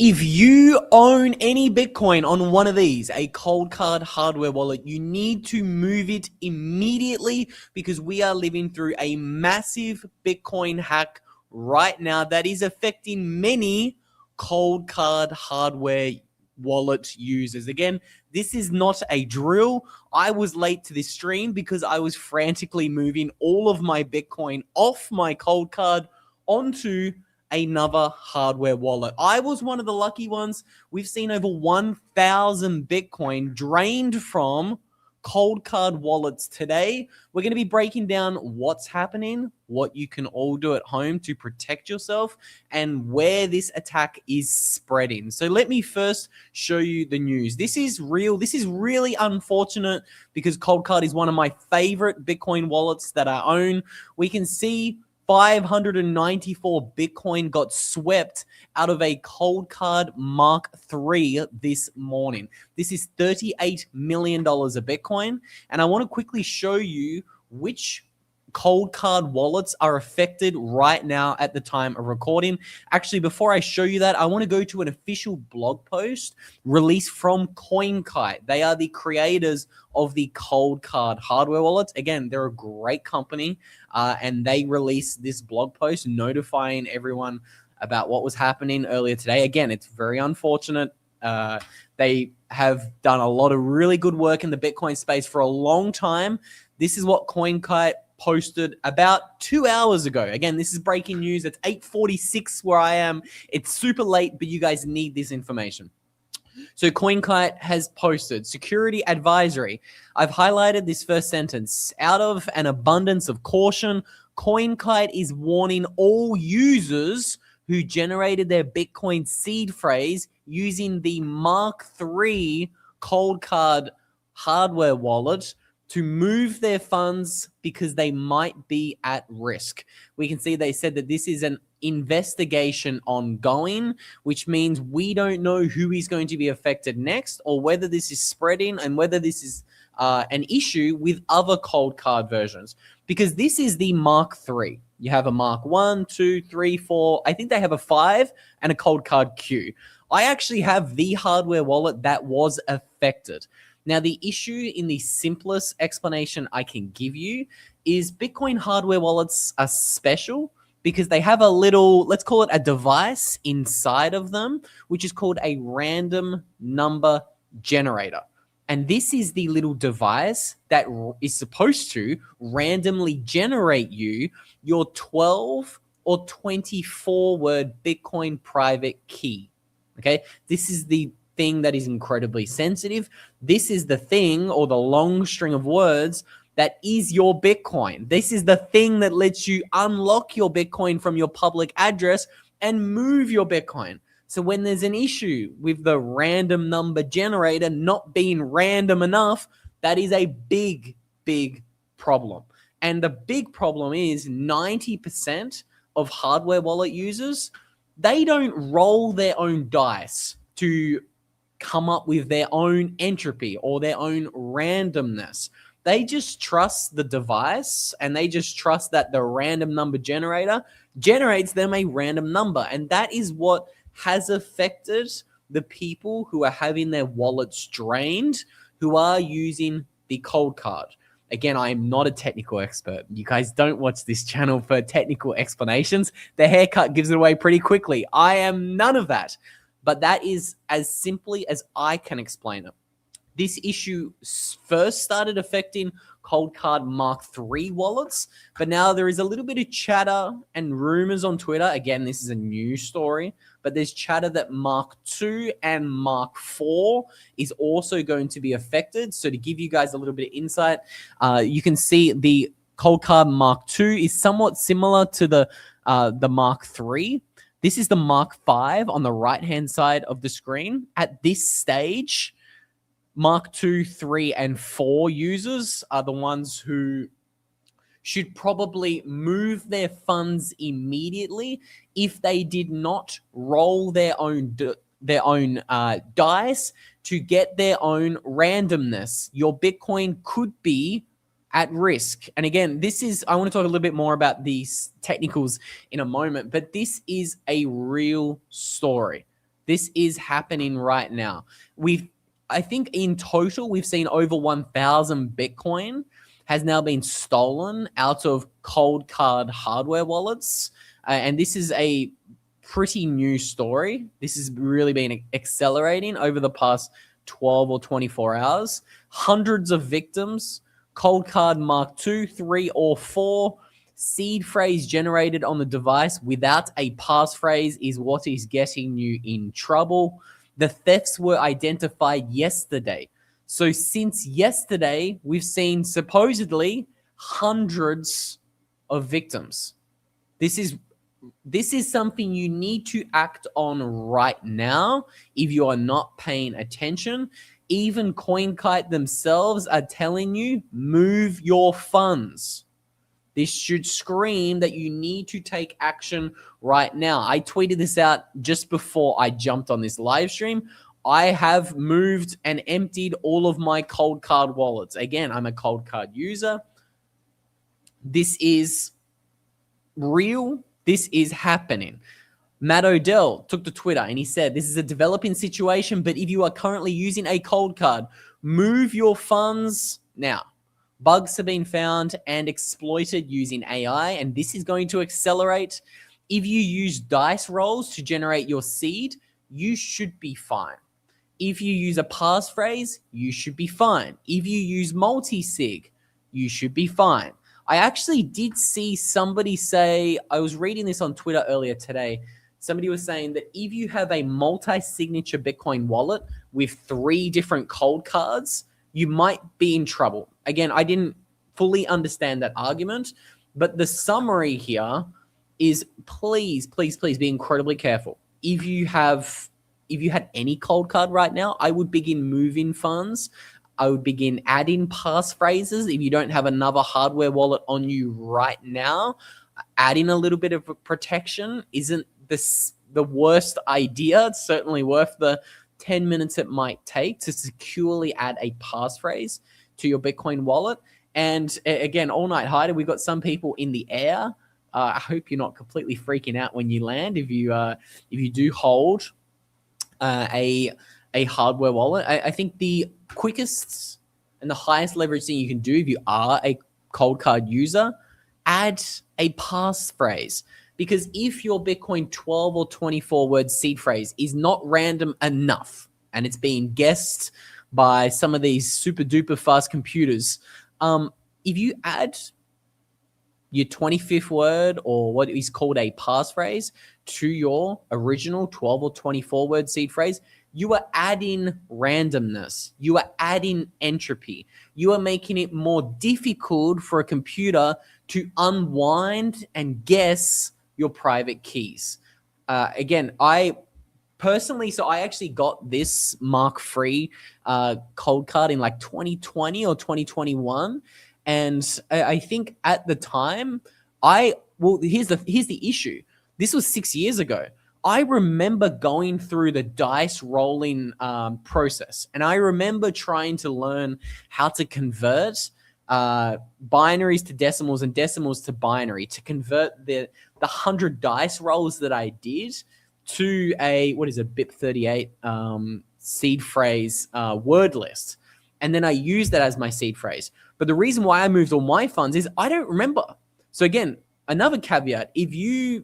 If you own any Bitcoin on one of these, a Coldcard hardware wallet, you need to move it immediately because we are living through a massive Bitcoin hack right now that is affecting many Coldcard hardware wallet users. Again, this is not a drill. I was late to this stream because I was frantically moving all of my Bitcoin off my Coldcard onto another hardware wallet. I was one of the lucky ones. We've seen over 1,000 Bitcoin drained from Coldcard wallets today. We're going to be breaking down what's happening, what you can all do at home to protect yourself, and where this attack is spreading. So let me first show you the news. This is real. This is really unfortunate because Coldcard is one of my favorite Bitcoin wallets that I own. We can see 594 Bitcoin got swept out of a Coldcard Mark III this morning. This is $38 million of Bitcoin. And I want to quickly show you which Coldcard wallets are affected right now at the time of recording. Actually, before I show you that, I want to go to an official blog post released from CoinKite. They are the creators of the Coldcard hardware wallets. Again, they're a great company, and they released this blog post notifying everyone about what was happening earlier today. Again, it's very unfortunate. They have done a lot of really good work in the Bitcoin space for a long time. This is what CoinKite posted about 2 hours ago. Again, this is breaking news. It's 8:46 where I am. It's super late, but you guys need this information. So CoinKite has posted security advisory. I've highlighted this first sentence. Out of an abundance of caution, CoinKite is warning all users who generated their Bitcoin seed phrase using the Mark III Coldcard hardware wallet to move their funds because they might be at risk. We can see they said that this is an investigation ongoing, which means we don't know who is going to be affected next or whether this is spreading and whether this is an issue with other Coldcard versions, because this is the Mark III. You have a Mark 1, 2, 3, 4. I think they have a 5 and a Coldcard Q. I actually have the hardware wallet that was affected. Now, the issue in the simplest explanation I can give you is Bitcoin hardware wallets are special because they have a little, let's call it a device inside of them, which is called a random number generator. And this is the little device that is supposed to randomly generate you your 12 or 24 word Bitcoin private key. Okay, this is the thing that is incredibly sensitive. This is the thing or the long string of words that is your Bitcoin. This is the thing that lets you unlock your Bitcoin from your public address and move your Bitcoin. So when there's an issue with the random number generator not being random enough, that is a big, big problem. And the big problem is 90% of hardware wallet users, they don't roll their own dice to come up with their own entropy or their own randomness. They just trust the device and they just trust that the random number generator generates them a random number. And that is what has affected the people who are having their wallets drained, who are using the Coldcard. Again, I am not a technical expert. You guys don't watch this channel for technical explanations. The haircut gives it away pretty quickly. I am none of that. But that is as simply as I can explain it. This issue first started affecting Coldcard Mark III wallets, but now there is a little bit of chatter and rumors on Twitter. Again, this is a news story, but there's chatter that Mark II and Mark IV is also going to be affected. So to give you guys a little bit of insight, you can see the Coldcard Mark II is somewhat similar to the Mark III. This is the Mark V on the right-hand side of the screen. At this stage, Mark II, 3, and 4 users are the ones who should probably move their funds immediately if they did not roll their own dice to get their own randomness. Your Bitcoin could be at risk. And again, I want to talk a little bit more about these technicals in a moment, but this is a real story. This is happening right now. I think in total, we've seen over 1,000 Bitcoin has now been stolen out of Coldcard hardware wallets. And this is a pretty new story. This has really been accelerating over the past 12 or 24 hours. Hundreds of victims, Coldcard Mark 2, 3, or 4. Seed phrase generated on the device without a passphrase is what is getting you in trouble. The thefts were identified yesterday. So since yesterday, we've seen supposedly hundreds of victims. This is something you need to act on right now if you are not paying attention. Even CoinKite themselves are telling you, move your funds. This should scream that you need to take action right now. I tweeted this out just before I jumped on this live stream. I have moved and emptied all of my Coldcard wallets. Again, I'm a Coldcard user. This is real. This is happening. Matt Odell took to Twitter and he said, this is a developing situation, but if you are currently using a Coldcard, move your funds now. Bugs have been found and exploited using AI, and this is going to accelerate. If you use dice rolls to generate your seed, you should be fine. If you use a passphrase, you should be fine. If you use multi-sig, you should be fine. I actually did see somebody say, I was reading this on Twitter earlier today, somebody was saying that if you have a multi-signature Bitcoin wallet with 3 different cold cards, you might be in trouble. Again, I didn't fully understand that argument, but the summary here is please, please, please be incredibly careful. If you had any cold card right now, I would begin moving funds. I would begin adding passphrases. If you don't have another hardware wallet on you right now, adding a little bit of protection isn't the worst idea. It's certainly worth the 10 minutes it might take to securely add a passphrase to your Bitcoin wallet. And again, all night hider, we've got some people in the air. I hope you're not completely freaking out when you land. If you do hold a hardware wallet, I think the quickest and the highest leverage thing you can do if you are a Coldcard user, add a passphrase. Because if your Bitcoin 12 or 24 word seed phrase is not random enough and it's being guessed by some of these super duper fast computers, if you add your 25th word or what is called a passphrase to your original 12 or 24 word seed phrase, you are adding randomness. You are adding entropy. You are making it more difficult for a computer to unwind and guess your private keys. Again, I personally, so I actually got this Mark III Coldcard in like 2020 or 2021. And I think at the time, here's the issue. This was 6 years ago. I remember going through the dice rolling process, and I remember trying to learn how to convert binaries to decimals and decimals to binary to convert the 100 dice rolls that I did to a BIP38 seed phrase word list. And then I used that as my seed phrase. But the reason why I moved all my funds is I don't remember. So again, another caveat, if you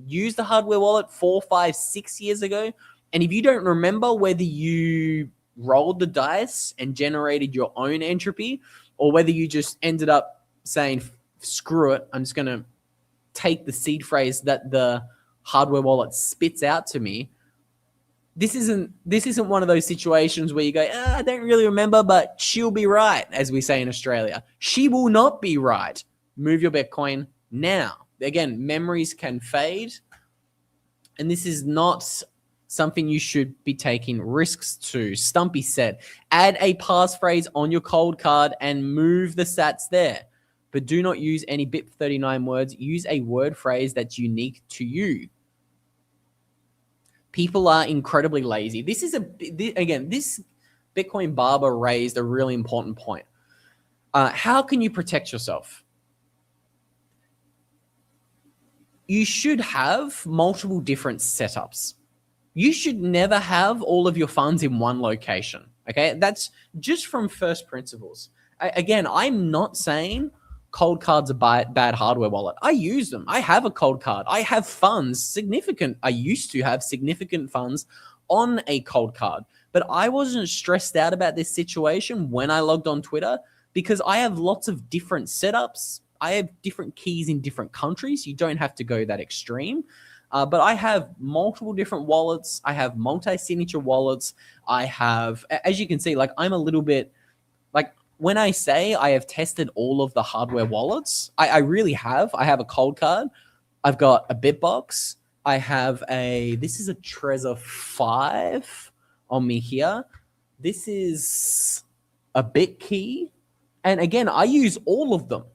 use the hardware wallet 4, 5, 6 years ago, and if you don't remember whether you rolled the dice and generated your own entropy, or whether you just ended up saying, screw it, I'm just going to take the seed phrase that the hardware wallet spits out to me, this isn't one of those situations where you go, I don't really remember, but she'll be right, as we say in Australia. She will not be right. Move your Bitcoin now. Again, memories can fade, and this is not something you should be taking risks to. Stumpy said, add a passphrase on your Coldcard and move the sats there. But do not use any BIP39 words. Use a word phrase that's unique to you. People are incredibly lazy. This Bitcoin barber raised a really important point. How can you protect yourself? You should have multiple different setups. You should never have all of your funds in one location. Okay, that's just from first principles. Again, I'm not saying Coldcard's a bad hardware wallet. I use them. I have a Coldcard. I have funds, significant. I used to have significant funds on a Coldcard, but I wasn't stressed out about this situation when I logged on Twitter because I have lots of different setups. I have different keys in different countries. You don't have to go that extreme. But I have multiple different wallets. I have multi-signature wallets. I have, as you can see, like I'm a little bit, like when I say I have tested all of the hardware wallets, I really have. I have a Coldcard. I've got a Bitbox. I have this is a Trezor 5 on me here. This is a Bitkey. And again, I use all of them.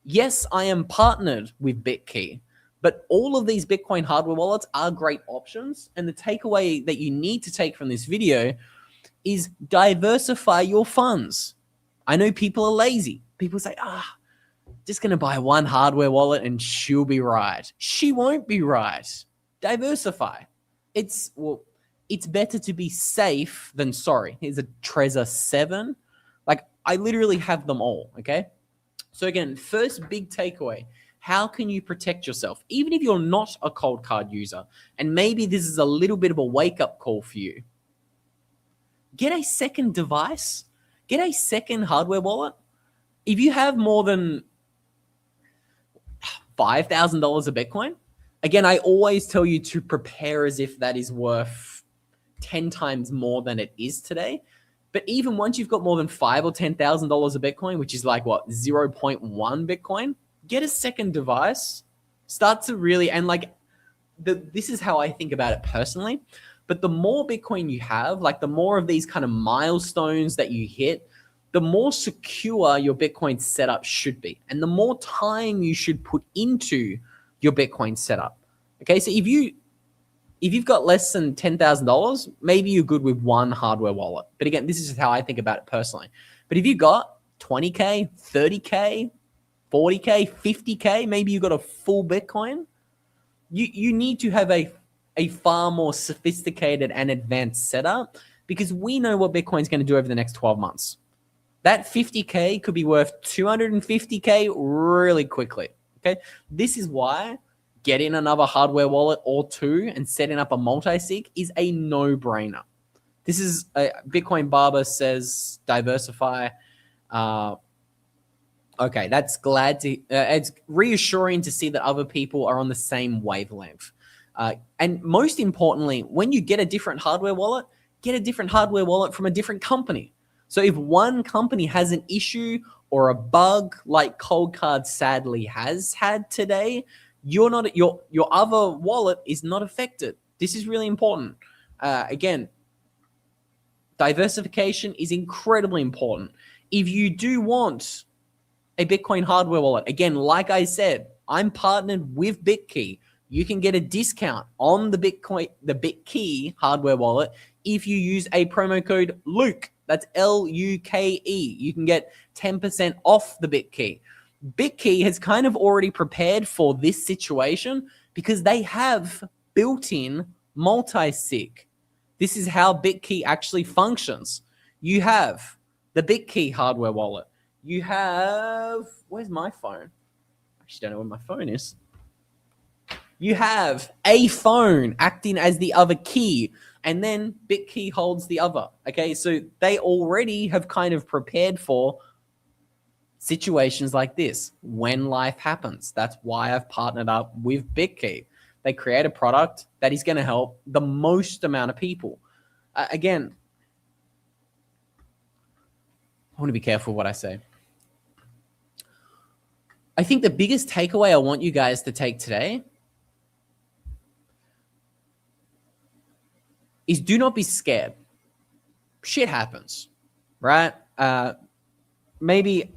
Yes, I am partnered with Bitkey. But all of these Bitcoin hardware wallets are great options. And the takeaway that you need to take from this video is diversify your funds. I know people are lazy. People say, just going to buy one hardware wallet and she'll be right. She won't be right. Diversify. It's better to be safe than sorry. Here's a Trezor 7. Like I literally have them all, okay? So again, first big takeaway. How can you protect yourself? Even if you're not a Coldcard user, and maybe this is a little bit of a wake-up call for you, get a second device, get a second hardware wallet. If you have more than $5,000 of Bitcoin, again, I always tell you to prepare as if that is worth 10 times more than it is today. But even once you've got more than $5,000 or $10,000 of Bitcoin, which is like what, 0.1 Bitcoin, get a second device, start to really, and like, this is how I think about it personally, but the more Bitcoin you have, like the more of these kind of milestones that you hit, the more secure your Bitcoin setup should be. And the more time you should put into your Bitcoin setup. Okay, so if you've got less than $10,000, maybe you're good with one hardware wallet. But again, this is how I think about it personally. But if you got 20K, 30K, 40K, 50K, maybe you got a full Bitcoin, you need to have a far more sophisticated and advanced setup because we know what Bitcoin's going to do over the next 12 months. That 50K could be worth 250K really quickly. Okay, this is why getting another hardware wallet or two and setting up a multi-sig is a no-brainer. This is Bitcoin Barber says diversify. Okay, that's it's reassuring to see that other people are on the same wavelength. And most importantly, when you get a different hardware wallet, get a different hardware wallet from a different company. So if one company has an issue or a bug like Coldcard sadly has had today, your other wallet is not affected. This is really important. Again, diversification is incredibly important. If you do want a Bitcoin hardware wallet, again, like I said, I'm partnered with Bitkey. You can get a discount on the Bitkey hardware wallet if you use a promo code Luke. That's L-U-K-E. You can get 10% off the Bitkey. Bitkey has kind of already prepared for this situation because they have built-in multi-sig. This is how Bitkey actually functions. You have the Bitkey hardware wallet. You have, where's my phone? I actually don't know where my phone is. You have a phone acting as the other key, and then Bitkey holds the other. Okay, so they already have kind of prepared for situations like this when life happens. That's why I've partnered up with Bitkey. They create a product that is going to help the most amount of people. Again, I want to be careful what I say. I think the biggest takeaway I want you guys to take today is do not be scared. Shit happens, right? Maybe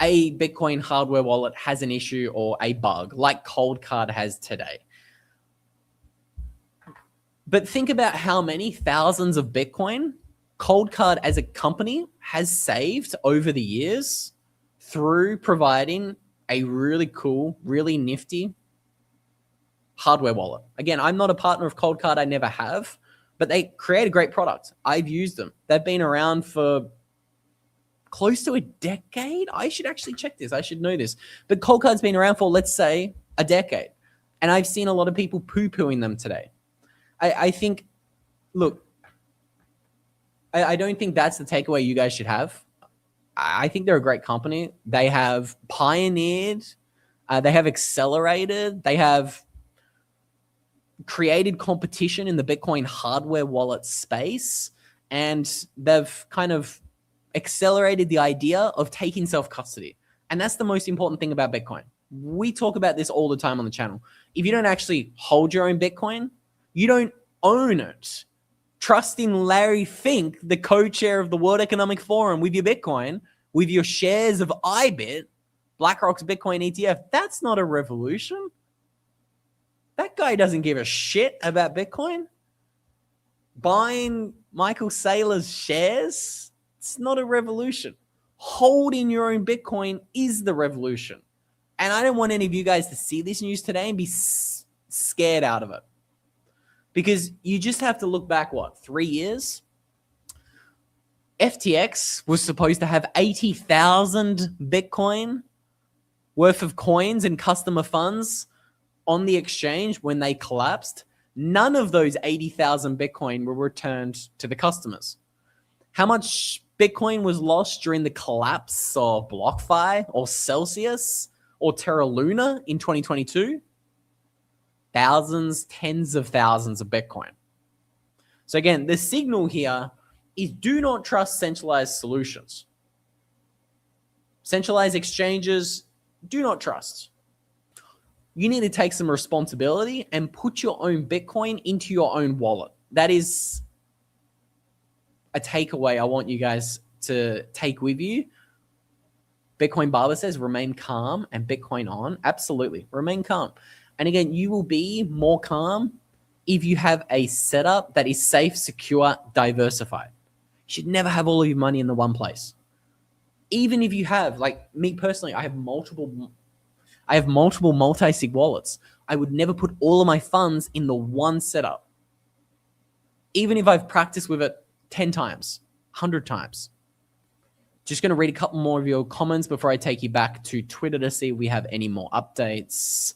a Bitcoin hardware wallet has an issue or a bug like Coldcard has today. But think about how many thousands of Bitcoin Coldcard as a company has saved over the years through providing a really cool, really nifty hardware wallet. Again, I'm not a partner of Coldcard. I never have, but they create a great product. I've used them. They've been around for close to a decade. I should actually check this. I should know this. But Coldcard's been around for, let's say, a decade. And I've seen a lot of people poo-pooing them today. I think, look, I don't think that's the takeaway you guys should have. I think they're a great company. They have pioneered, they have accelerated, they have created competition in the Bitcoin hardware wallet space, and they've kind of accelerated the idea of taking self-custody. And that's the most important thing about Bitcoin. We talk about this all the time on the channel. If you don't actually hold your own Bitcoin, you don't own it. Trust in Larry Fink, the co-chair of the World Economic Forum, with your Bitcoin, with your shares of IBIT, BlackRock's Bitcoin ETF. That's not a revolution. That guy doesn't give a shit about Bitcoin. Buying Michael Saylor's shares, it's not a revolution. Holding your own Bitcoin is the revolution. And I don't want any of you guys to see this news today and be scared out of it. Because you just have to look back, 3 years? FTX was supposed to have 80,000 Bitcoin worth of coins and customer funds on the exchange when they collapsed. None of those 80,000 Bitcoin were returned to the customers. How much Bitcoin was lost during the collapse of BlockFi or Celsius or Terra Luna in 2022? Thousands, tens of thousands of Bitcoin. So again, the signal here is do not trust centralized solutions. Centralized exchanges, do not trust. You need to take some responsibility and put your own Bitcoin into your own wallet. That is a takeaway I want you guys to take with you. Bitcoin Barber says, remain calm and Bitcoin on. Absolutely, remain calm. And again, you will be more calm if you have a setup that is safe, secure, diversified. You should never have all of your money in the one place. Even if you have, like me personally, I have multiple multi-sig wallets. I would never put all of my funds in the one setup. Even if I've practiced with it 10 times, 100 times. Just going to read a couple more of your comments before I take you back to Twitter to see if we have any more updates.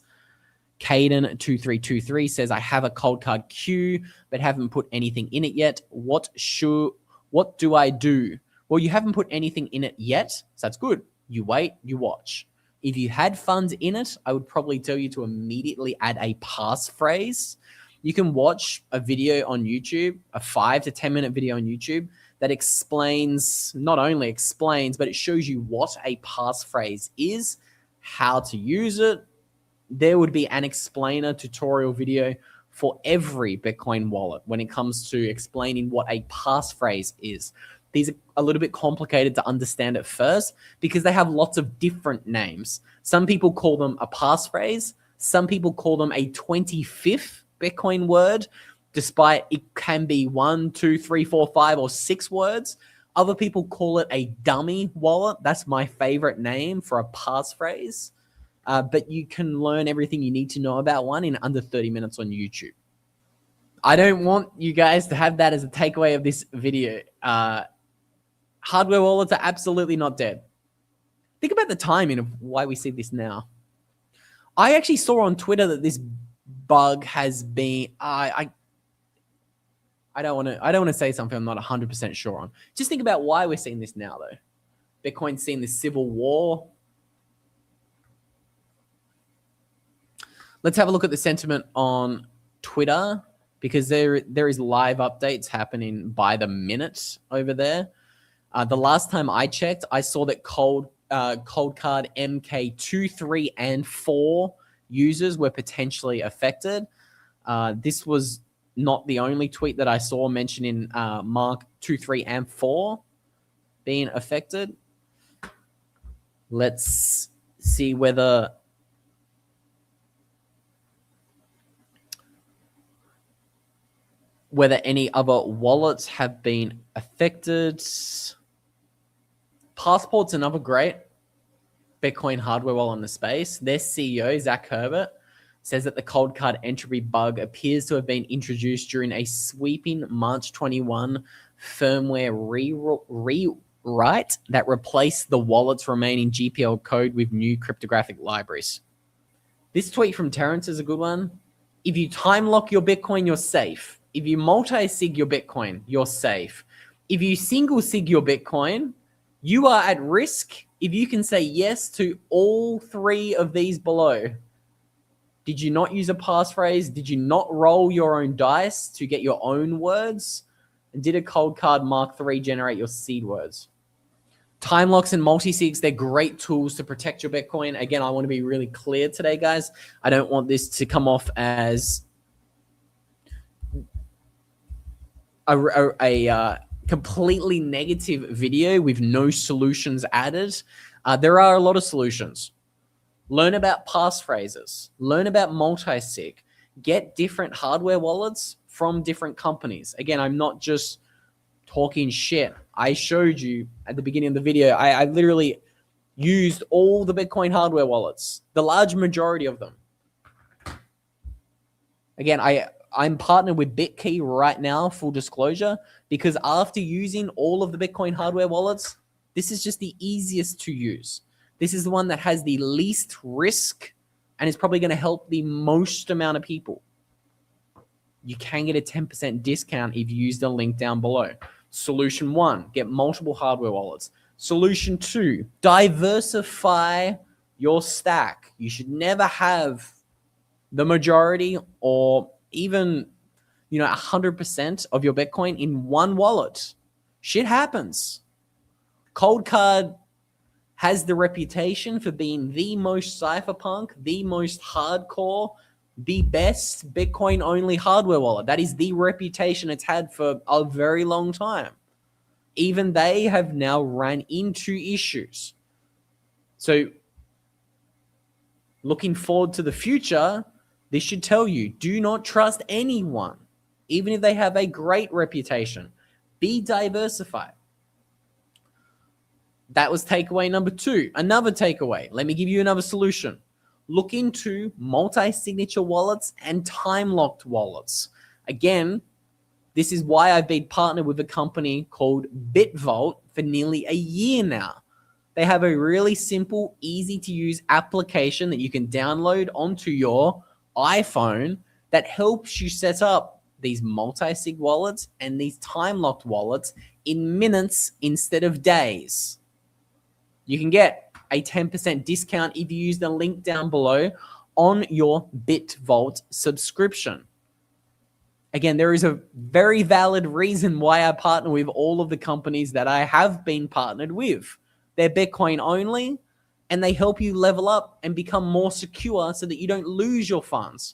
Caden2323 says, I have a Coldcard queue, but haven't put anything in it yet. What do I do? Well, you haven't put anything in it yet, so that's good. You wait, you watch. If you had funds in it, I would probably tell you to immediately add a passphrase. You can watch a video on YouTube, a 5 to 10 minute video on YouTube that explains, not only explains, but it shows you what a passphrase is, how to use it. There would be an explainer tutorial video for every Bitcoin wallet when it comes to explaining what a passphrase is. These are a little bit complicated to understand at first because they have lots of different names. Some people call them a passphrase. Some people call them a 25th Bitcoin word, despite it can be 1, 2, 3, 4, 5, or 6 words. Other people call it a dummy wallet. That's my favorite name for a passphrase. But you can learn everything you need to know about one in under 30 minutes on YouTube. I don't want you guys to have that as a takeaway of this video. Hardware wallets are absolutely not dead. Think about the timing of why we see this now. I actually saw on Twitter that this bug has been. I don't want to say something I'm not 100% sure on. Just think about why we're seeing this now, though. Bitcoin's seeing this civil war. Let's have a look at the sentiment on Twitter because there is live updates happening by the minute over there. The last time I checked, I saw that Coldcard MK2, 3, and 4 users were potentially affected. This was not the only tweet that I saw mentioning Mark 2, 3, and 4 being affected. Let's see whether any other wallets have been affected. Passport's another great Bitcoin hardware wallet in the space. Their CEO, Zach Herbert, says that the Coldcard entropy bug appears to have been introduced during a sweeping March 21 firmware rewrite that replaced the wallet's remaining GPL code with new cryptographic libraries. This tweet from Terrence is a good one. If you time lock your Bitcoin, you're safe. If you multi-sig your Bitcoin, you're safe. If you single sig your Bitcoin, you are at risk if you can say yes to all three of these below. Did you not use a passphrase? Did you not roll your own dice to get your own words? And did a Coldcard Mark III generate your seed words? Time locks and multi-sigs, they're great tools to protect your Bitcoin. Again, I want to be really clear today, guys. I don't want this to come off as a completely negative video with no solutions added. There are a lot of solutions. Learn about passphrases. Learn about multi-sig. Get different hardware wallets from different companies. Again, I'm not just talking shit. I showed you at the beginning of the video, I literally used all the Bitcoin hardware wallets, the large majority of them. Again, I'm partnered with Bitkey right now, full disclosure, because after using all of the Bitcoin hardware wallets, this is just the easiest to use. This is the one that has the least risk and is probably going to help the most amount of people. You can get a 10% discount if you use the link down below. Solution 1, get multiple hardware wallets. Solution 2, diversify your stack. You should never have the majority or even 100% of your Bitcoin in one wallet. Shit happens. Coldcard has the reputation for being the most cypherpunk, the most hardcore, the best Bitcoin-only hardware wallet. That is the reputation it's had for a very long time. Even they have now run into issues. So looking forward to the future, this should tell you, do not trust anyone, even if they have a great reputation. Be diversified. That was takeaway number 2. Another takeaway. Let me give you another solution. Look into multi-signature wallets and time-locked wallets. Again, this is why I've been partnered with a company called BitVault for nearly a year now. They have a really simple, easy-to-use application that you can download onto your iPhone that helps you set up these multi-sig wallets and these time-locked wallets in minutes instead of days. You can get a 10% discount if you use the link down below on your BitVault subscription. Again, there is a very valid reason why I partner with all of the companies that I have been partnered with. They're Bitcoin only, and they help you level up and become more secure so that you don't lose your funds.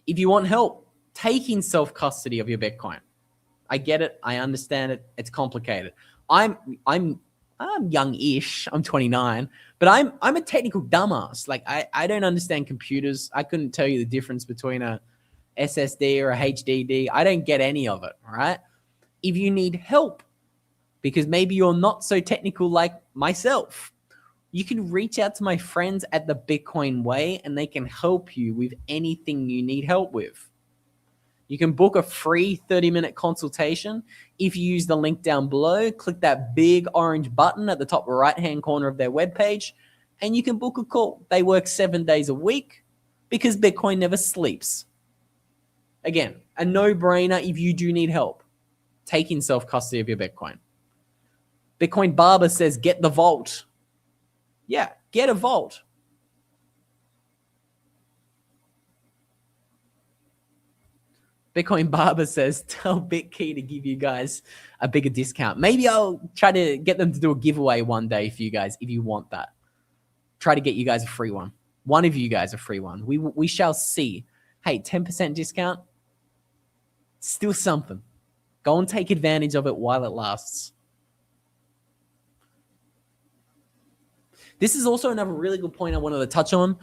If you want help taking self-custody of your Bitcoin, I get it. I understand it. It's complicated. I'm young-ish. I'm 29, but I'm a technical dumbass. Like I don't understand computers. I couldn't tell you the difference between a SSD or a HDD. I don't get any of it. All right. If you need help, because maybe you're not so technical like myself, you can reach out to my friends at the Bitcoin Way, and they can help you with anything you need help with. You can book a free 30-minute consultation. If you use the link down below, click that big orange button at the top right-hand corner of their webpage, and you can book a call. They work 7 days a week because Bitcoin never sleeps. Again, a no-brainer if you do need help taking self-custody of your Bitcoin. Bitcoin Barber says, get the vault. Yeah, get a vault. Bitcoin Barber says, tell Bitkey to give you guys a bigger discount. Maybe I'll try to get them to do a giveaway one day for you guys if you want that. Try to get you guys a free one. One of you guys a free one. We shall see. Hey, 10% discount, still something. Go and take advantage of it while it lasts. This is also another really good point I wanted to touch on.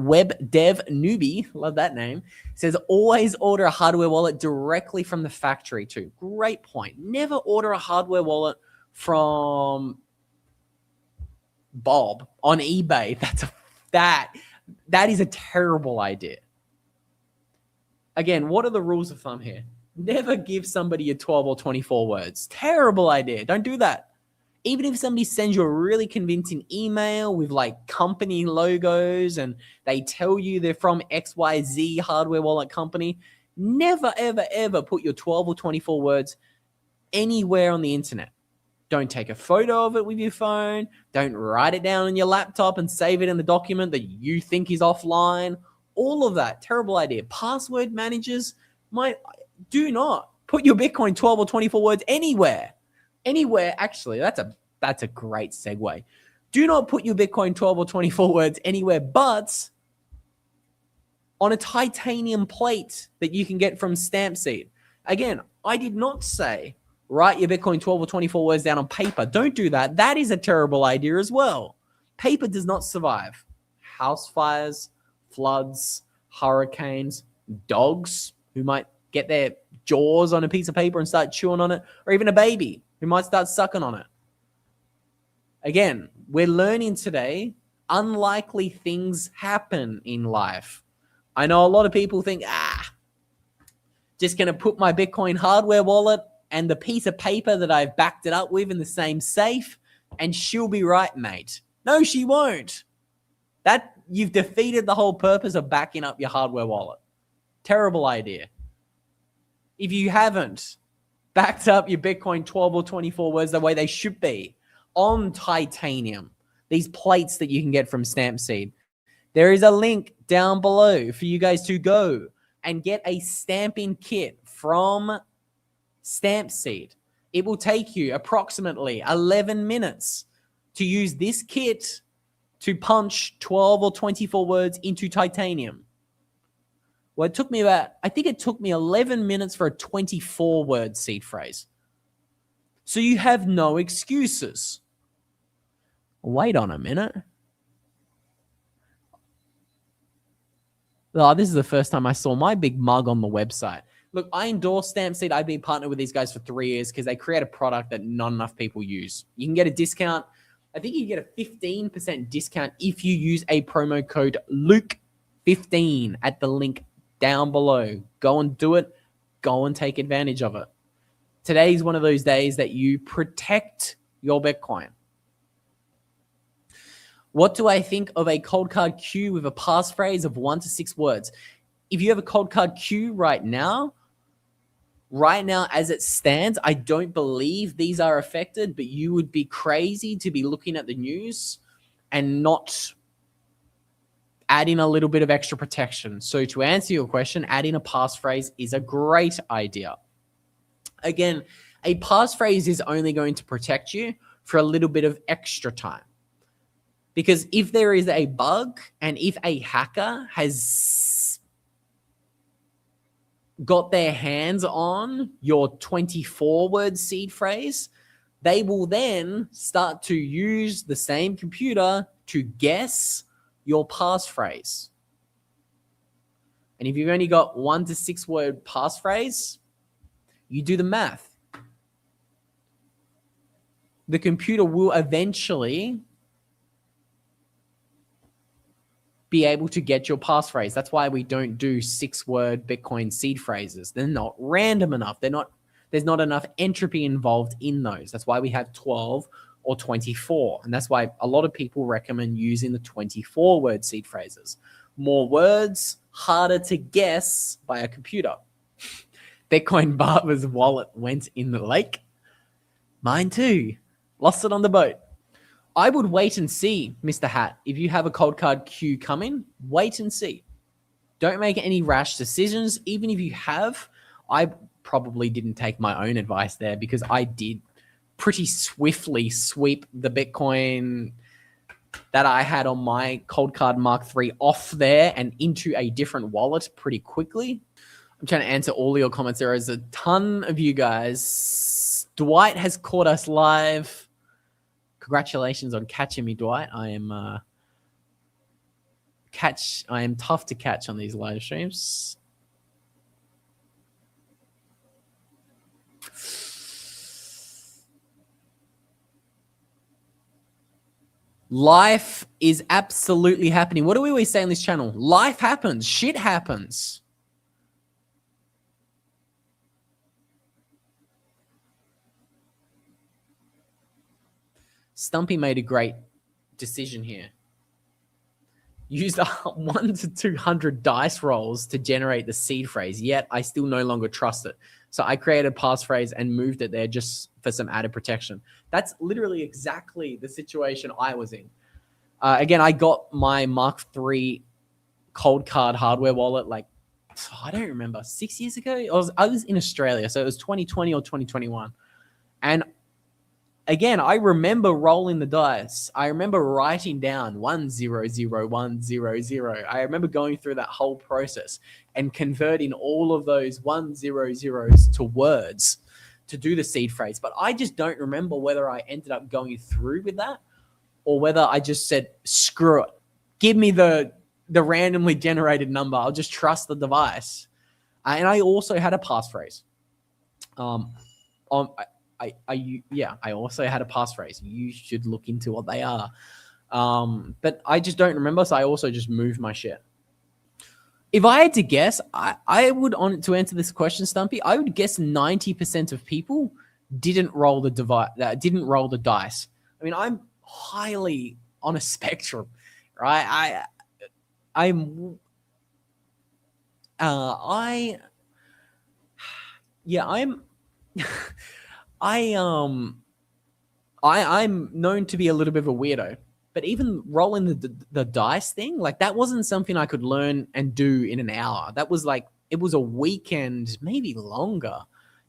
Web Dev Newbie, love that name, says always order a hardware wallet directly from the factory too. Great point. Never order a hardware wallet from Bob on eBay. That is a terrible idea. Again, what are the rules of thumb here? Never give somebody your 12 or 24 words. Terrible idea. Don't do that. Even if somebody sends you a really convincing email with like company logos and they tell you they're from XYZ hardware wallet company, never, ever, ever put your 12 or 24 words anywhere on the internet. Don't take a photo of it with your phone. Don't write it down on your laptop and save it in the document that you think is offline. All of that, terrible idea. Password managers, do not put your Bitcoin 12 or 24 words anywhere. Anywhere, actually, that's a great segue. Do not put your Bitcoin 12 or 24 words anywhere but on a titanium plate that you can get from Stampseed. Again, I did not say write your Bitcoin 12 or 24 words down on paper. Don't do that. That is a terrible idea as well. Paper does not survive house fires, floods, hurricanes, dogs who might get their jaws on a piece of paper and start chewing on it, or even a baby who might start sucking on it. Again, we're learning today unlikely things happen in life. I know a lot of people think, just going to put my Bitcoin hardware wallet and the piece of paper that I've backed it up with in the same safe, and she'll be right, mate. No, she won't. That you've defeated the whole purpose of backing up your hardware wallet. Terrible idea. If you haven't backed up your Bitcoin 12 or 24 words the way they should be on titanium, these plates that you can get from Stampseed, there is a link down below for you guys to go and get a stamping kit from Stampseed. It will take you approximately 11 minutes to use this kit to punch 12 or 24 words into titanium. Well, it took me 11 minutes for a 24-word seed phrase. So you have no excuses. Wait on a minute. Oh, this is the first time I saw my big mug on the website. Look, I endorse Stampseed. I've been partnered with these guys for 3 years because they create a product that not enough people use. You can get a discount. I think you can get a 15% discount if you use a promo code Luke15 at the link down below. Go and do it. Go and take advantage of it. Today's one of those days that you protect your Bitcoin. What do I think of a Coldcard queue with a passphrase of 1 to 6 words? If you have a Coldcard queue right now as it stands, I don't believe these are affected, but you would be crazy to be looking at the news and not adding a little bit of extra protection. So to answer your question, adding a passphrase is a great idea. Again, a passphrase is only going to protect you for a little bit of extra time. Because if there is a bug and if a hacker has got their hands on your 24-word seed phrase, they will then start to use the same computer to guess your passphrase. And if you've only got 1 to 6 word passphrase, you do the math. The computer will eventually be able to get your passphrase. That's why we don't do 6-word Bitcoin seed phrases. They're not random enough. There's not enough entropy involved in those. That's why we have 12 or 24. And that's why a lot of people recommend using the 24-word seed phrases. More words, harder to guess by a computer. Bitcoin Barber's wallet went in the lake. Mine too. Lost it on the boat. I would wait and see, Mr. Hat. If you have a Coldcard queue coming, wait and see. Don't make any rash decisions. Even if you have, I probably didn't take my own advice there because I did pretty swiftly sweep the Bitcoin that I had on my Coldcard Mark III off there and into a different wallet pretty quickly. I'm trying to answer all your comments. There is a ton of you guys. Dwight has caught us live. Congratulations on catching me, Dwight. I am tough to catch on these live streams. Life is absolutely happening. What do we always say on this channel? Life happens. Shit happens. Stumpy made a great decision here. Used 1 to 200 dice rolls to generate the seed phrase, yet I still no longer trust it. So I created a passphrase and moved it there just for some added protection. That's literally exactly the situation I was in. Again, I got my Mark III Coldcard hardware wallet like, I don't remember, 6 years ago. I was in Australia, so it was 2020 or 2021. And again, I remember rolling the dice. I remember writing down 100100. I remember going through that whole process and converting all of those 100s to words to do the seed phrase. But I just don't remember whether I ended up going through with that or whether I just said, screw it. Give me the randomly generated number. I'll just trust the device. And I also had a passphrase. I also had a passphrase. You should look into what they are. But I just don't remember, so I also just moved my shit. If I had to guess, I would, to answer this question, Stumpy, I would guess 90% of people didn't roll the dice. I mean, I'm highly on a spectrum, right? I'm known to be a little bit of a weirdo, but even rolling the dice thing, like that wasn't something I could learn and do in an hour. That was like, it was a weekend, maybe longer.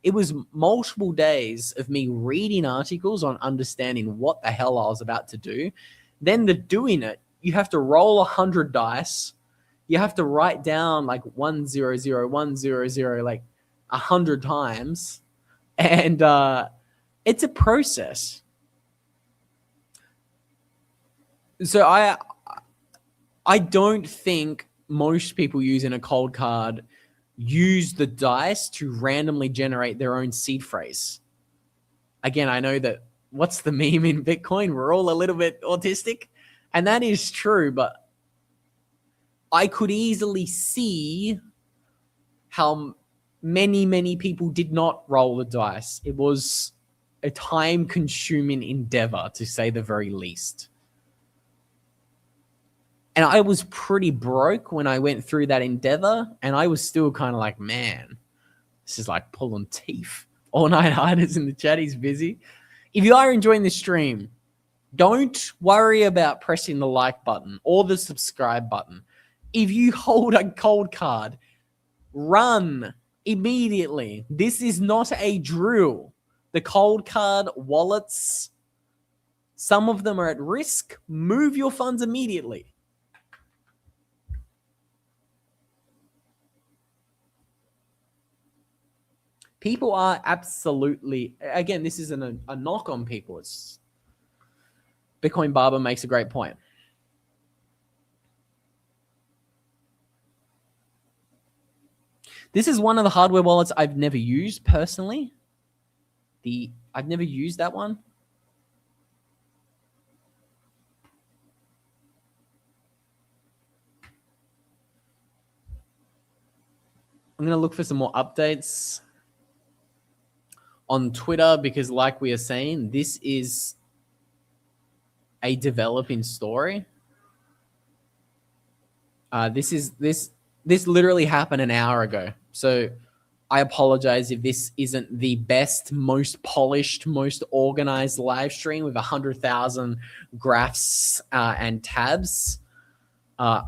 It was multiple days of me reading articles on understanding what the hell I was about to do. Then doing it, you have to roll 100 dice. You have to write down like 100, like 100 times. And it's a process. So I don't think most people using a Coldcard use the dice to randomly generate their own seed phrase. Again, I know that what's the meme in Bitcoin? We're all a little bit autistic. And that is true, but I could easily see how many people did not roll the dice. It was a time-consuming endeavor, to say the very least. And I was pretty broke when I went through that endeavor, and I was still kind of like, man, this is like pulling teeth. All Night Hiders in the chat, he's busy. If you are enjoying this stream, don't worry about pressing the like button or the subscribe button. If you hold a Coldcard, run immediately. This is not a drill. The Coldcard wallets, some of them are at risk. Move your funds immediately. People are absolutely, again, this isn't a knock on people. It's Bitcoin Barber makes a great point. This is one of the hardware wallets I've never used personally. I've never used that one. I'm going to look for some more updates on Twitter because, like we are saying, this is a developing story. This literally happened an hour ago. So I apologize if this isn't the best, most polished, most organized live stream with 100,000 graphs and tabs. I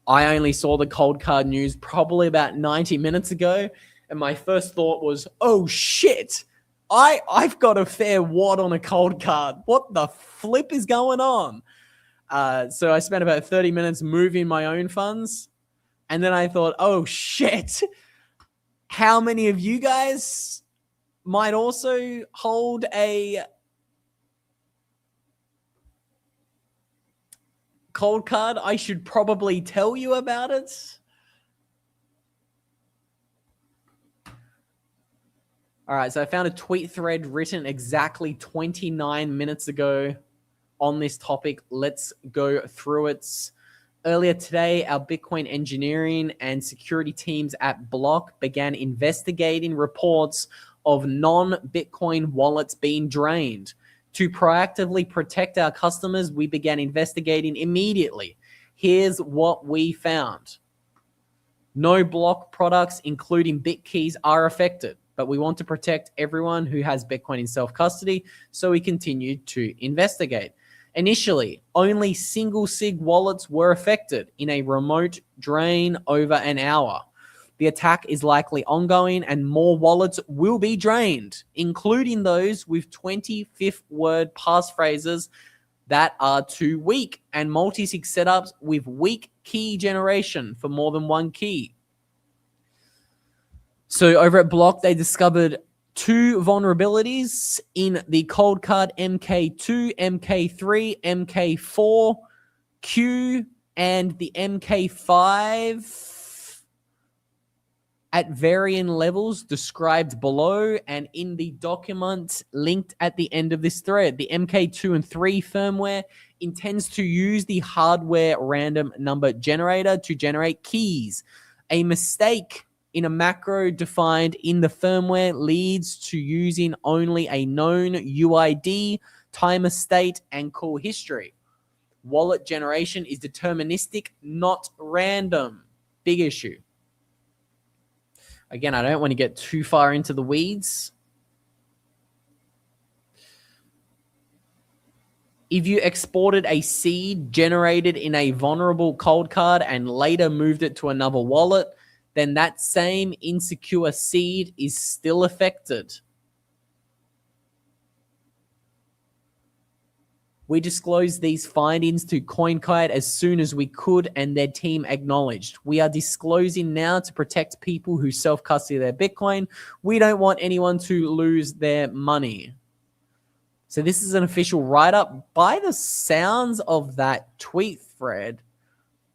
only saw the Coldcard news probably about 90 minutes ago, and my first thought was, oh shit, I've got a fair wad on a Coldcard. What the flip is going on? So I spent about 30 minutes moving my own funds, and then I thought, oh shit, how many of you guys might also hold a Coldcard? I should probably tell you about it. All right, so I found a tweet thread written exactly 29 minutes ago on this topic. Let's go through it. Earlier today, our Bitcoin engineering and security teams at Block began investigating reports of non-Bitcoin wallets being drained. To proactively protect our customers, we began investigating immediately. Here's what we found. No Block products, including BitKeys, are affected, but we want to protect everyone who has Bitcoin in self-custody, so we continue to investigate. Initially, only single sig wallets were affected in a remote drain over an hour. The attack is likely ongoing and more wallets will be drained, including those with 25th word passphrases that are too weak and multi-sig setups with weak key generation for more than one key. So over at Block, they discovered 2 vulnerabilities in the Coldcard MK2, MK3, MK4, Q, and the MK5 at varying levels described below and in the document linked at the end of this thread. The MK2 and 3 firmware intends to use the hardware random number generator to generate keys. A mistake in a macro defined in the firmware leads to using only a known UID, timer state, and call history. Wallet generation is deterministic, not random. Big issue. Again, I don't want to get too far into the weeds. If you exported a seed generated in a vulnerable Coldcard and later moved it to another wallet, then that same insecure seed is still affected. We disclosed these findings to CoinKite as soon as we could, and their team acknowledged. We are disclosing now to protect people who self-custody their Bitcoin. We don't want anyone to lose their money. So this is an official write-up. By the sounds of that tweet thread,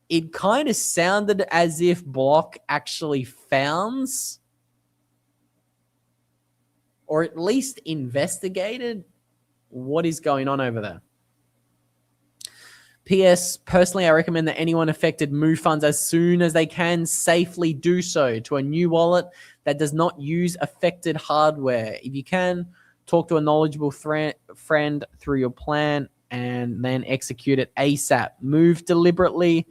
it kind of sounded as if Block actually founds or at least investigated what is going on over there. P.S. Personally, I recommend that anyone affected move funds as soon as they can safely do so to a new wallet that does not use affected hardware. If you can, talk to a knowledgeable friend through your plan and then execute it ASAP. Move deliberately.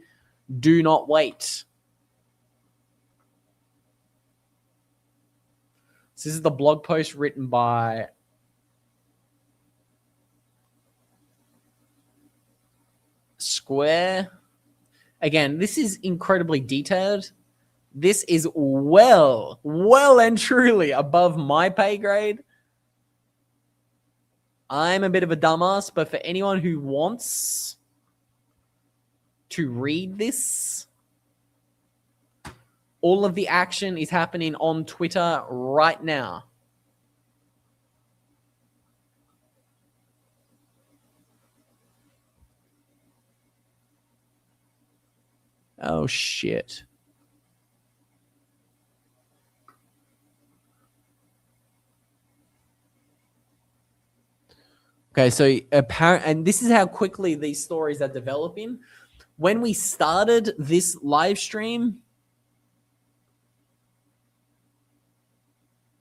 Do not wait. So this is the blog post written by Square. Again, this is incredibly detailed. This is well and truly above my pay grade. I'm a bit of a dumbass, but for anyone who wants to read this, all of the action is happening on Twitter right now. Oh, shit. Okay, so apparent, and this is how quickly these stories are developing. When we started this live stream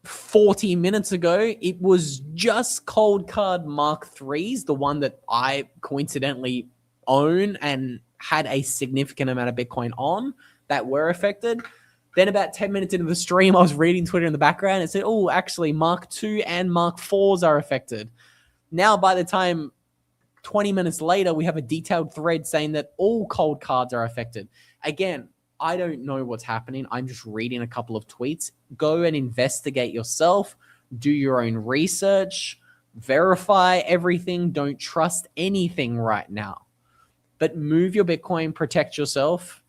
40 minutes ago, it was just Coldcard Mark IIIs, the one that I coincidentally own and had a significant amount of Bitcoin on, that were affected. Then about 10 minutes into the stream, I was reading Twitter in the background and it said, oh, actually Mark II and Mark IVs are affected. Now, by the time 20 minutes later, we have a detailed thread saying that all Coldcards are affected. Again, I don't know what's happening. I'm just reading a couple of tweets. Go and investigate yourself. Do your own research. Verify everything. Don't trust anything right now. But move your Bitcoin, protect yourself.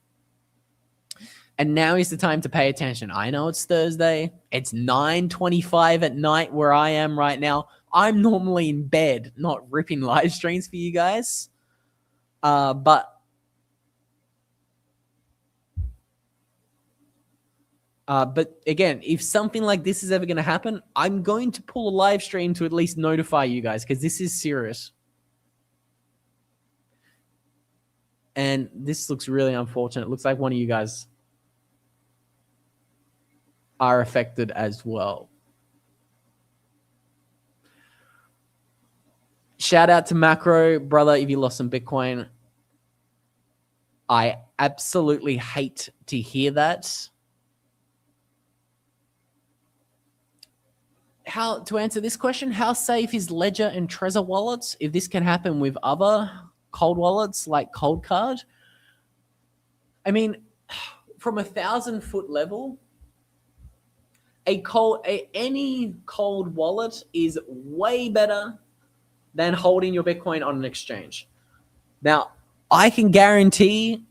And now is the time to pay attention. I know it's Thursday. It's 9:25 at night where I am right now. I'm normally in bed, not ripping live streams for you guys. But again, if something like this is ever going to happen, I'm going to pull a live stream to at least notify you guys because this is serious. And this looks really unfortunate. It looks like one of you guys are affected as well. Shout out to Macro, brother, if you lost some Bitcoin. I absolutely hate to hear that. To answer this question, how safe is Ledger and Trezor wallets if this can happen with other cold wallets like Coldcard? I mean, from 1,000-foot level, any cold wallet is way better than holding your Bitcoin on an exchange. Now, I can guarantee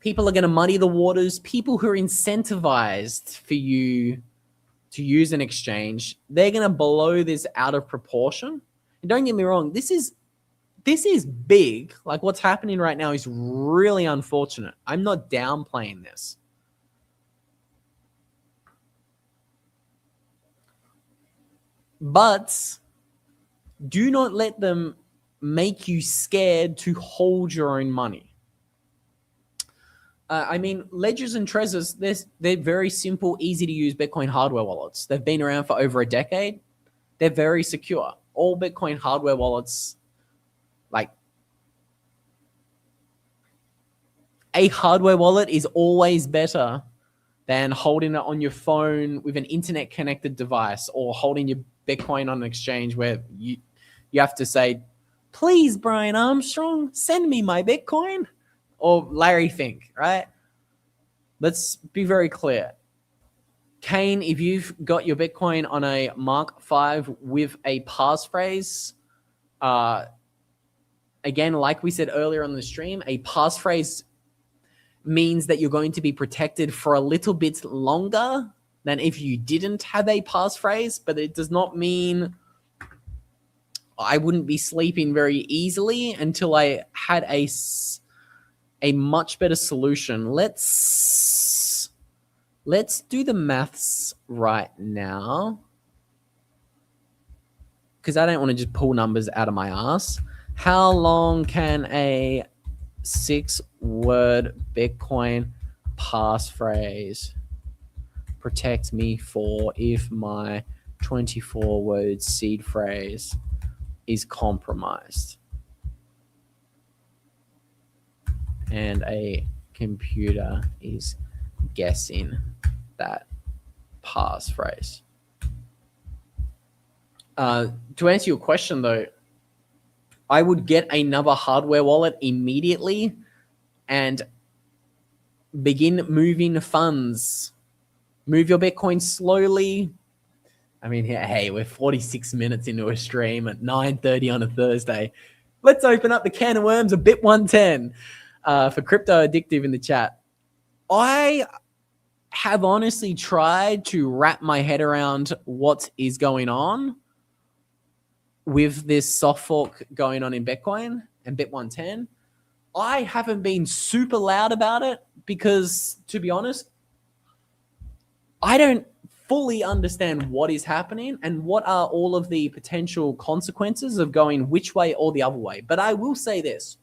people are going to muddy the waters. People who are incentivized for you to use an exchange, they're going to blow this out of proportion. And don't get me wrong, this is big. Like what's happening right now is really unfortunate. I'm not downplaying this. But do not let them make you scared to hold your own money. I mean, Ledgers and Trezors, they're very simple, easy to use Bitcoin hardware wallets. They've been around for over a decade. They're very secure. All Bitcoin hardware wallets, like a hardware wallet is always better than holding it on your phone with an internet connected device or holding your Bitcoin on an exchange where you have to say, please, Brian Armstrong, send me my Bitcoin. Or Larry Fink, right? Let's be very clear. Kane, if you've got your Bitcoin on a Mark V with a passphrase, again, like we said earlier on the stream, a passphrase means that you're going to be protected for a little bit longer than if you didn't have a passphrase, but it does not mean I wouldn't be sleeping very easily until I had a much better solution. Let's do the maths right now, because I don't want to just pull numbers out of my ass. How long can a 6-word Bitcoin passphrase protect me for if my 24-word seed phrase is compromised? And a computer is guessing that passphrase. To answer your question, though, I would get another hardware wallet immediately and begin moving funds. Move your Bitcoin slowly. I mean, hey, we're 46 minutes into a stream at 9:30 on a Thursday. Let's open up the can of worms of Bit 110. For Crypto Addictive in the chat. I have honestly tried to wrap my head around what is going on with this soft fork going on in Bitcoin and Bit 110. I haven't been super loud about it because, to be honest, I don't fully understand what is happening and what are all of the potential consequences of going which way or the other way. But I will say this.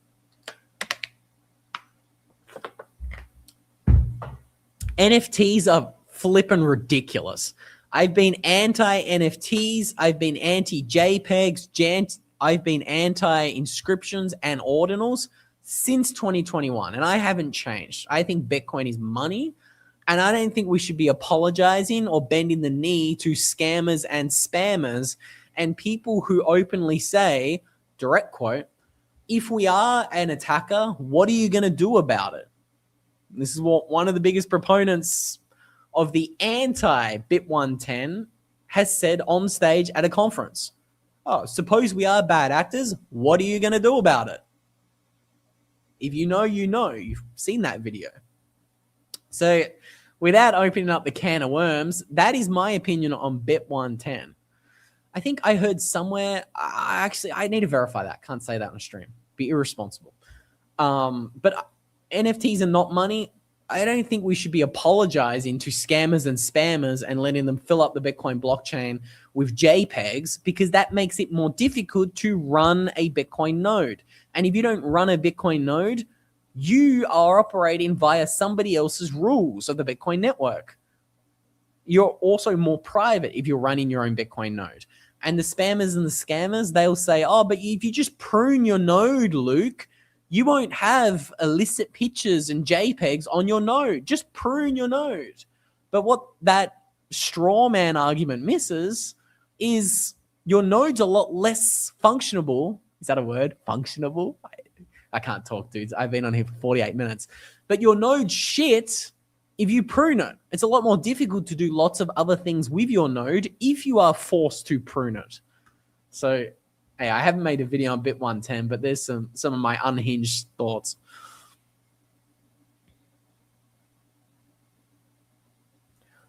NFTs are flipping ridiculous. I've been anti-NFTs. I've been anti-JPEGs. I've been anti-inscriptions and ordinals since 2021, and I haven't changed. I think Bitcoin is money, and I don't think we should be apologizing or bending the knee to scammers and spammers and people who openly say, direct quote, if we are an attacker, what are you going to do about it? This is what one of the biggest proponents of the anti-Bit 110 has said on stage at a conference. Oh, suppose we are bad actors. What are you going to do about it? If you know, you know. You've seen that video. So without opening up the can of worms, that is my opinion on Bit 110. I think I heard somewhere, I need to verify that. Can't say that on stream. Be irresponsible. But NFTs are not money. I don't think we should be apologizing to scammers and spammers and letting them fill up the Bitcoin blockchain with JPEGs, because that makes it more difficult to run a Bitcoin node. And if you don't run a Bitcoin node, you are operating via somebody else's rules of the Bitcoin network. You're also more private if you're running your own Bitcoin node. And the spammers and the scammers, they'll say, oh, but if you just prune your node, Luke, you won't have illicit pictures and JPEGs on your node. Just prune your node. But what that straw man argument misses is your node's a lot less functionable. Is that a word? Functionable? I can't talk, dudes. I've been on here for 48 minutes. But your node's shit if you prune it. It's a lot more difficult to do lots of other things with your node if you are forced to prune it. So, hey, I haven't made a video on Bit 110, but there's some of my unhinged thoughts.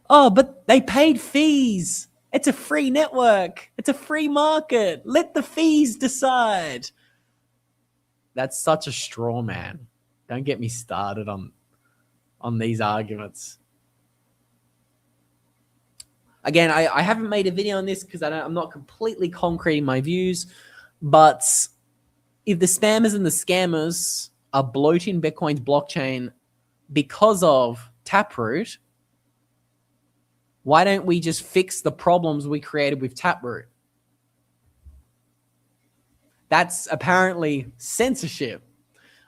Oh, but they paid fees. It's a free network. It's a free market. Let the fees decide. That's such a straw man. Don't get me started on these arguments. Again, I haven't made a video on this because I'm not completely concreting my views, but if the spammers and the scammers are bloating Bitcoin's blockchain because of Taproot, why don't we just fix the problems we created with Taproot? That's apparently censorship.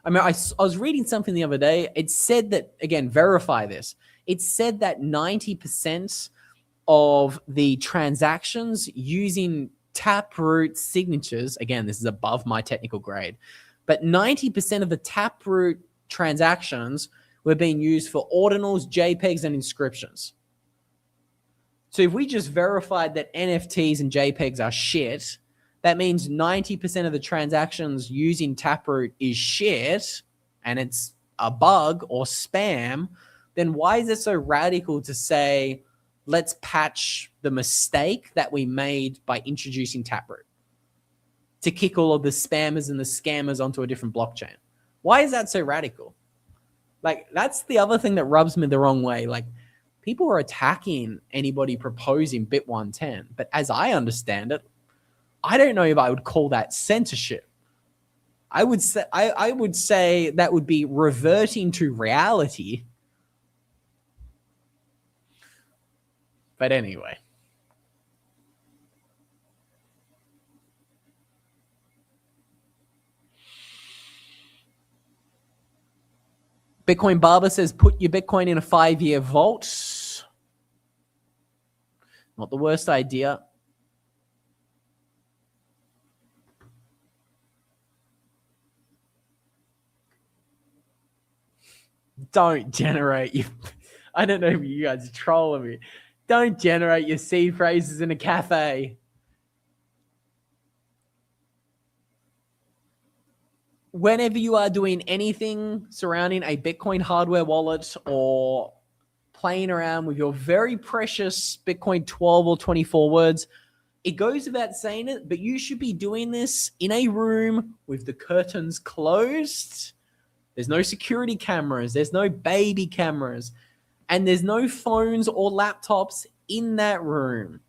I mean, I was reading something the other day. It said that, again, verify this. It said that 90% of the transactions using Taproot signatures, again, this is above my technical grade, but 90% of the Taproot transactions were being used for ordinals, JPEGs, and inscriptions. So if we just verified that NFTs and JPEGs are shit, that means 90% of the transactions using Taproot is shit and it's a bug or spam, then why is it so radical to say, let's patch the mistake that we made by introducing Taproot to kick all of the spammers and the scammers onto a different blockchain? Why is that so radical? Like, that's the other thing that rubs me the wrong way. Like, people are attacking anybody proposing Bit 110, but as I understand it, I don't know if I would call that censorship. I would say that would be reverting to reality. But anyway. Bitcoin Barber says, put your Bitcoin in a 5-year vault. Not the worst idea. Don't generate your... I don't know if you guys are trolling me. Don't generate your seed phrases in a cafe. Whenever you are doing anything surrounding a Bitcoin hardware wallet or playing around with your very precious Bitcoin 12 or 24 words, it goes without saying it, but you should be doing this in a room with the curtains closed. There's no security cameras. There's no baby cameras. And there's no phones or laptops in that room.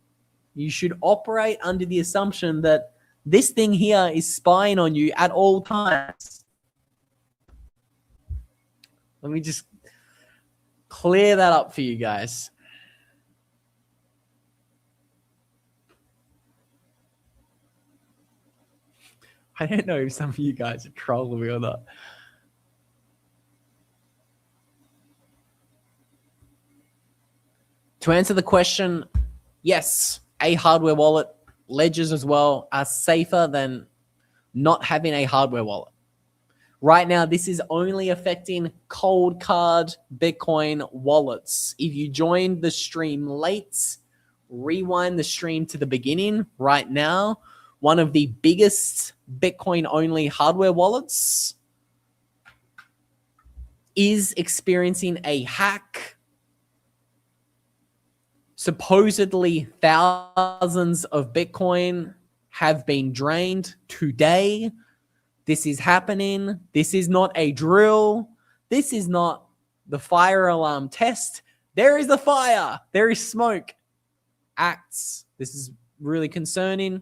You should operate under the assumption that this thing here is spying on you at all times. Let me just clear that up for you guys. I don't know if some of you guys are trolling me or not. To answer the question, yes, a hardware wallet, ledgers as well, are safer than not having a hardware wallet. Right now, this is only affecting Coldcard Bitcoin wallets. If you joined the stream late, rewind the stream to the beginning. Right now, one of the biggest Bitcoin-only hardware wallets is experiencing a hack. Supposedly, thousands of Bitcoin have been drained today. This is happening. This is not a drill. This is not the fire alarm test. There is a fire. There is smoke. Acts. This is really concerning.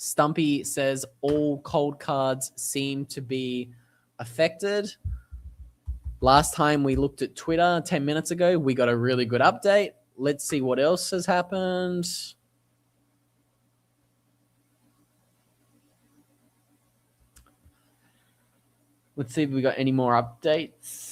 Stumpy says all cold cards seem to be affected. Last time we looked at Twitter 10 minutes ago, we got a really good update. Let's see what else has happened. Let's see if we got any more updates.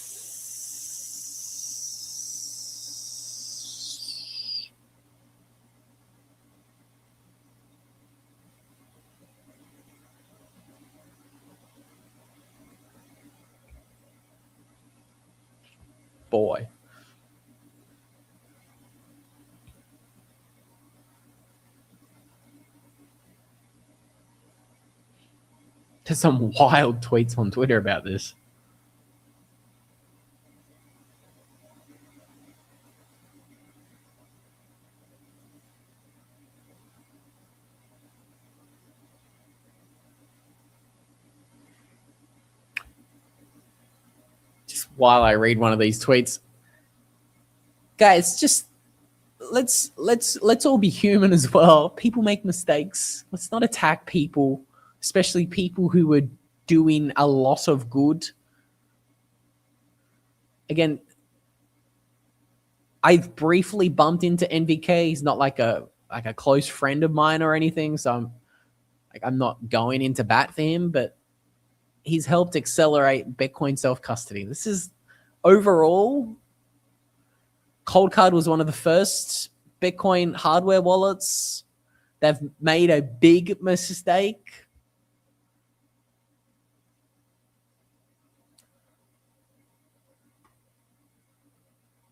Boy. There's some wild tweets on Twitter about this. Just while I read one of these tweets, guys, just let's all be human as well. People make mistakes. Let's not attack people, especially people who are doing a lot of good. Again, I've briefly bumped into NVK. He's not like a close friend of mine or anything, so I'm not going into bat for him, but he's helped accelerate Bitcoin self-custody. This is overall, Coldcard was one of the first Bitcoin hardware wallets. They've made a big mistake.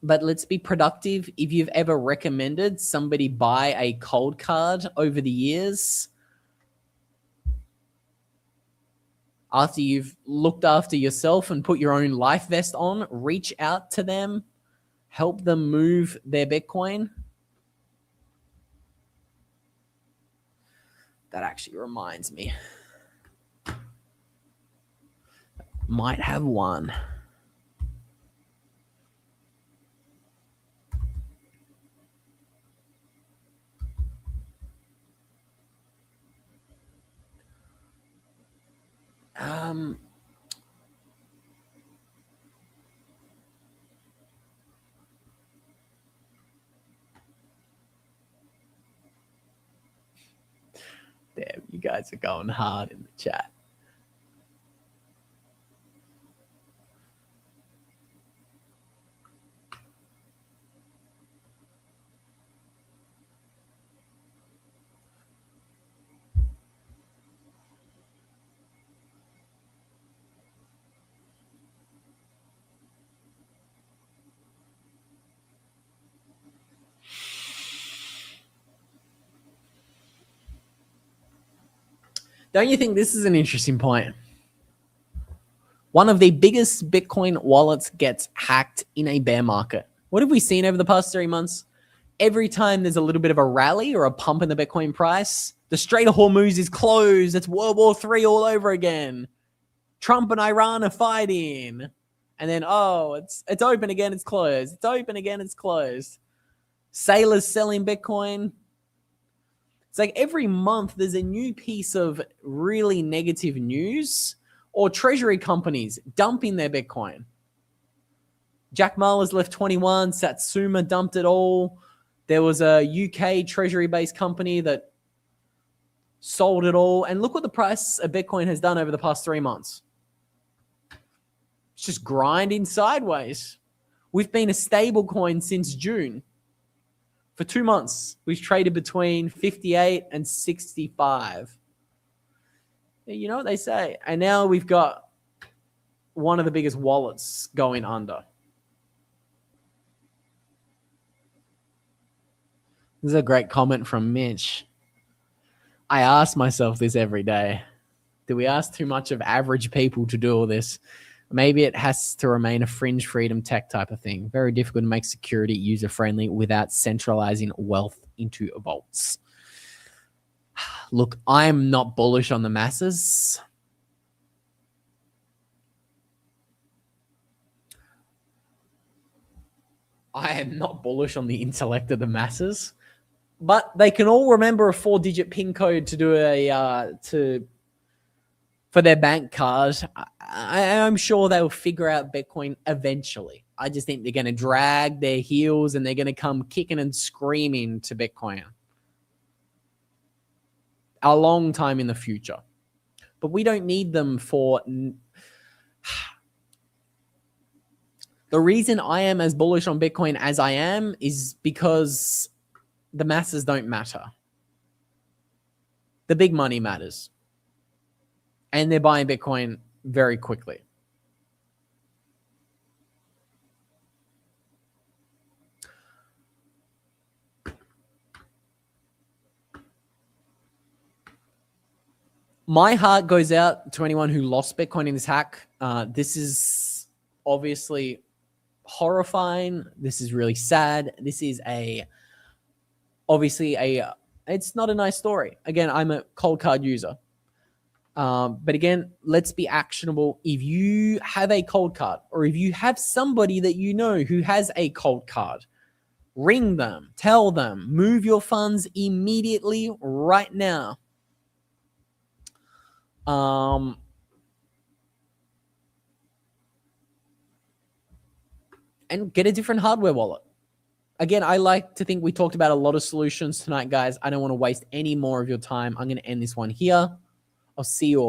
But let's be productive. If you've ever recommended somebody buy a Coldcard over the years, after you've looked after yourself and put your own life vest on, reach out to them, help them move their Bitcoin. That actually reminds me. Might have one. Damn, you guys are going hard in the chat. Don't you think this is an interesting point? One of the biggest Bitcoin wallets gets hacked in a bear market. What have we seen over the past 3 months? Every time there's a little bit of a rally or a pump in the Bitcoin price, the Strait of Hormuz is closed. It's World War III all over again. Trump and Iran are fighting. And then, it's open again, it's closed. It's open again, it's closed. Sailors selling Bitcoin. It's like every month there's a new piece of really negative news, or treasury companies dumping their Bitcoin. Jack Mallers left 21, Satsuma dumped it all. There was a UK treasury-based company that sold it all. And look what the price of Bitcoin has done over the past 3 months. It's just grinding sideways. We've been a stable coin since June. For 2 months, we've traded between 58 and 65. You know what they say. And now we've got one of the biggest wallets going under. This is a great comment from Mitch. I ask myself this every day. Do we ask too much of average people to do all this? Maybe it has to remain a fringe freedom tech type of thing. Very difficult to make security user-friendly without centralizing wealth into vaults. Look, I'm not bullish on the masses. I am not bullish on the intellect of the masses. But they can all remember a 4-digit PIN code to do for their bank card. I'm sure they'll figure out Bitcoin eventually. I just think they're going to drag their heels and they're going to come kicking and screaming to Bitcoin a long time in the future. But we don't need them for... The reason I am as bullish on Bitcoin as I am is because the masses don't matter. The big money matters. And they're buying Bitcoin very quickly. My heart goes out to anyone who lost Bitcoin in this hack. This is obviously horrifying. This is really sad. This is it's not a nice story. Again, I'm a Coldcard user. But again, let's be actionable. If you have a Coldcard, or if you have somebody that you know who has a Coldcard, ring them, tell them, move your funds immediately right now. And get a different hardware wallet. Again, I like to think we talked about a lot of solutions tonight, guys. I don't want to waste any more of your time. I'm going to end this one here. I'll see you all.